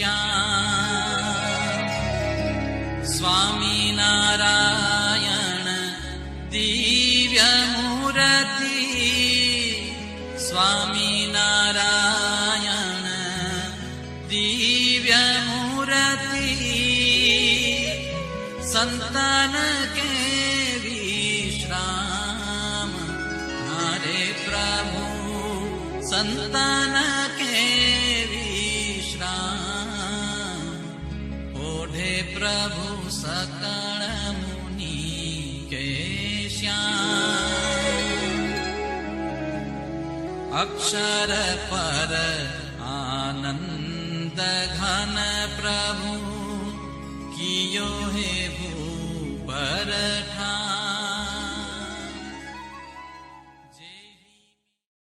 श्याम। स्वामी नारायण दिव्य मूर्ति, स्वामी नारायण दिव्य मूर्ति, संतन के विश्राम हरे प्रभु, संतन के विश्राम ओढ़े प्रभु सकल मुनि के श्याम। अक्षर पर आनंद घन प्रभु, कियो हे भूपर